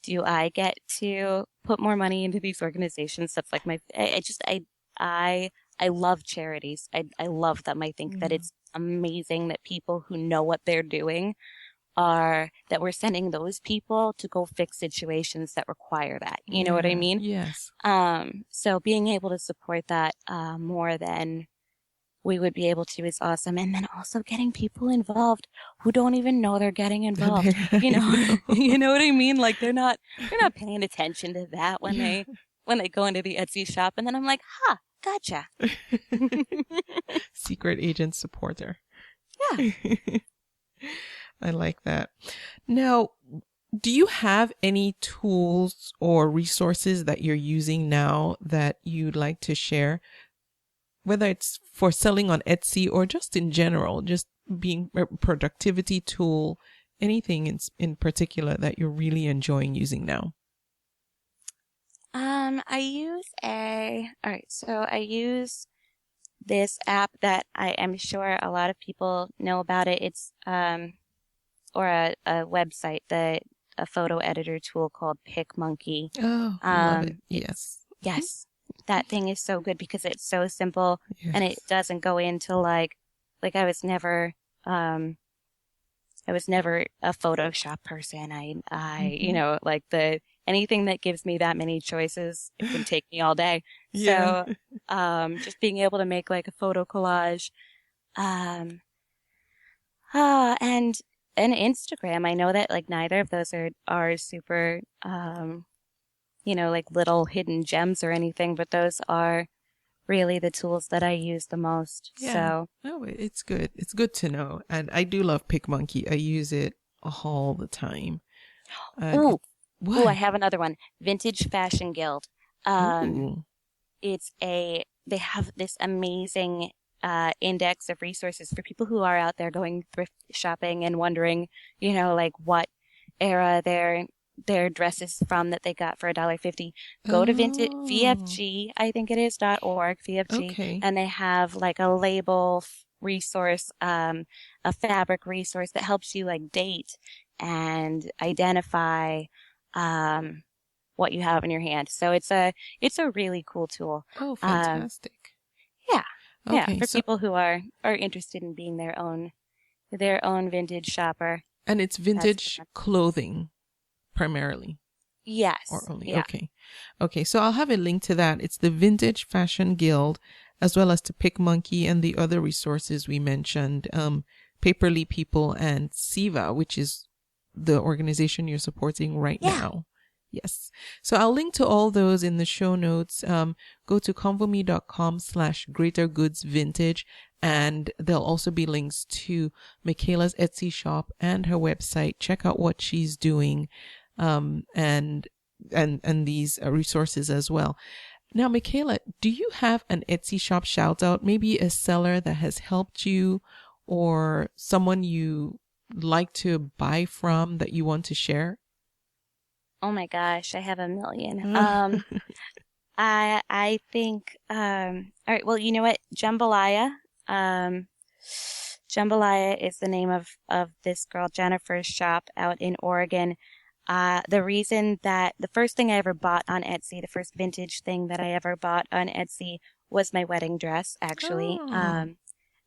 do I get to put more money into these organizations, that's like I love charities. I love them. I think that it's amazing that people who know what they're doing that we're sending those people to go fix situations that require that. You know what I mean? Yes. So being able to support that more than we would be able to is awesome. And then also getting people involved who don't even know they're getting involved. You know what I mean? Like they're not paying attention to that when they go into the Etsy shop. And then I'm like, gotcha. Secret agent supporter. Yeah. I like that. Now, do you have any tools or resources that you're using now that you'd like to share? Whether it's for selling on Etsy or just in general, just being a productivity tool, anything in particular that you're really enjoying using now? I use this app that I am sure a lot of people know about it. It's, or a website, a photo editor tool called PicMonkey. Oh, love it. Yes. Yes. That thing is so good because it's so simple and it doesn't go into like I was never a Photoshop person. Anything that gives me that many choices, it can take me all day. Yeah. So, just being able to make like a photo collage, and Instagram. I know that like neither of those are super, like little hidden gems or anything, but those are really the tools that I use the most. Yeah. So, no, it's good. It's good to know. And I do love PicMonkey. I use it all the time. Ooh, I have another one. Vintage Fashion Guild. They have this amazing index of resources for people who are out there going thrift shopping and wondering, like what era their dresses from that they got for $1.50. Go to vintage VFG, I think it is .org, VFG, Okay. and they have like a label resource, a fabric resource that helps you like date and identify what you have in your hand. So it's a really cool tool. Oh, fantastic. Yeah. Okay, Yeah, for people who are interested in being their own vintage shopper. And it's vintage clothing primarily. Yes. Or only. Yeah. Okay. Okay. So I'll have a link to that. It's the Vintage Fashion Guild, as well as to Pick Monkey and the other resources we mentioned, Paperly People and SIVA, which is the organization you're supporting right now. Yes. So I'll link to all those in the show notes. Go to convome.com/greatergoodsvintage, and there'll also be links to Michaela's Etsy shop and her website. Check out what she's doing, and these resources as well. Now, Michaela, do you have an Etsy shop shout out? Maybe a seller that has helped you, or someone you like to buy from that you want to share? Oh my gosh, I have a million. I think, all right, well, you know what? Jambalaya. Jambalaya is the name of this girl, Jennifer's shop out in Oregon. The reason that the first thing I ever bought on Etsy, the first vintage thing that I ever bought on Etsy was my wedding dress, actually.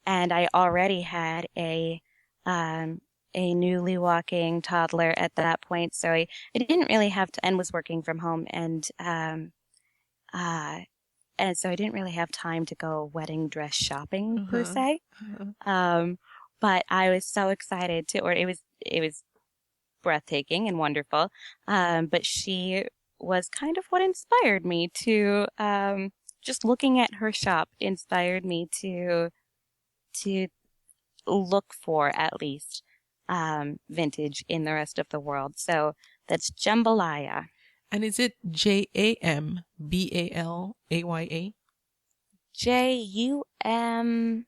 And I already had a newly walking toddler at that point. So I didn't really have to, and was working from home, and so I didn't really have time to go wedding dress shopping per se. But I was so excited to order. It was breathtaking and wonderful. But she was kind of what inspired me to, just looking at her shop inspired me to look for at least vintage in the rest of the world. So that's Jambalaya. And is it Jambalaya? Jumbalaya,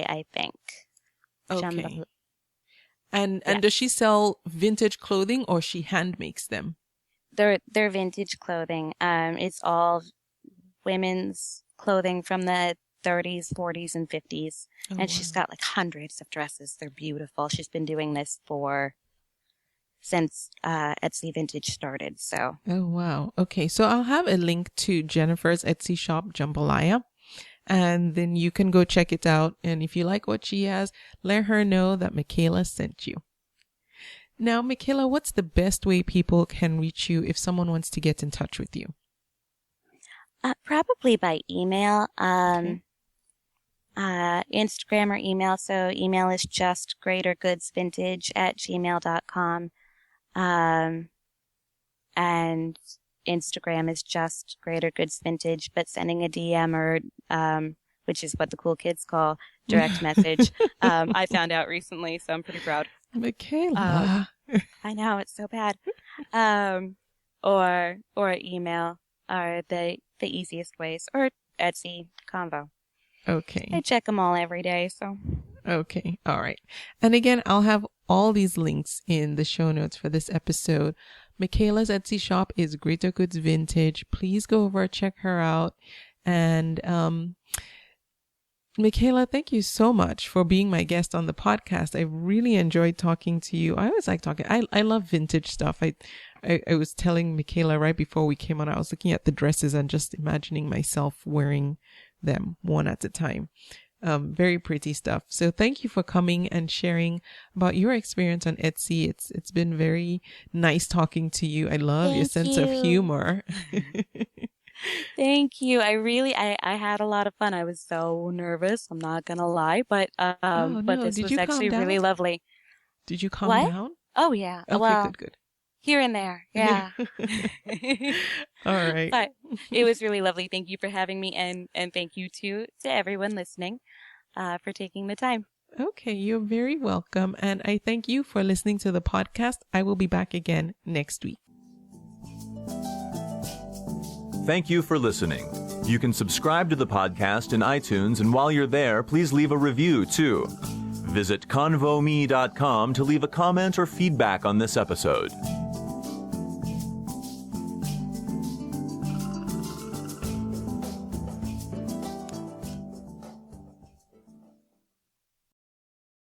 I think. Okay. And does she sell vintage clothing, or she hand makes them? They're vintage clothing. It's all women's clothing from the 30s, 40s, and 50s. And she's got like hundreds of dresses. They're beautiful. She's been doing this since Etsy Vintage started. So. Oh, wow. Okay. So I'll have a link to Jennifer's Etsy shop, Jambalaya, and then you can go check it out. And if you like what she has, let her know that Michaela sent you. Now, Michaela, what's the best way people can reach you if someone wants to get in touch with you? Probably by email. Okay. Instagram or email. So email is just greatergoodsvintage@gmail.com. And Instagram is just greatergoodsvintage, but sending a DM or, which is what the cool kids call direct message. I found out recently, so I'm pretty proud. Michaela. I know, it's so bad. Or email are the easiest ways, or Etsy Convo. Okay. I check them all every day, so. Okay. All right. And again, I'll have all these links in the show notes for this episode. Michaela's Etsy shop is Greater Goods Vintage. Please go over, check her out. And, Michaela, thank you so much for being my guest on the podcast. I really enjoyed talking to you. I always like talking. I love vintage stuff. I was telling Michaela right before we came on, I was looking at the dresses and just imagining myself wearing them one at a time. Very pretty stuff. So thank you for coming and sharing about your experience on Etsy. It's been very nice talking to you. I love your sense of humor. Thank you. I had a lot of fun. I was so nervous. I'm not going to lie, but this was actually really lovely. Did you calm down? Oh yeah. Okay, well, good. Here and there. Yeah. All right. But it was really lovely. Thank you for having me, and thank you to everyone listening, for taking the time. Okay. You're very welcome. And I thank you for listening to the podcast. I will be back again next week. Thank you for listening. You can subscribe to the podcast in iTunes, and while you're there, please leave a review, too. Visit convome.com to leave a comment or feedback on this episode.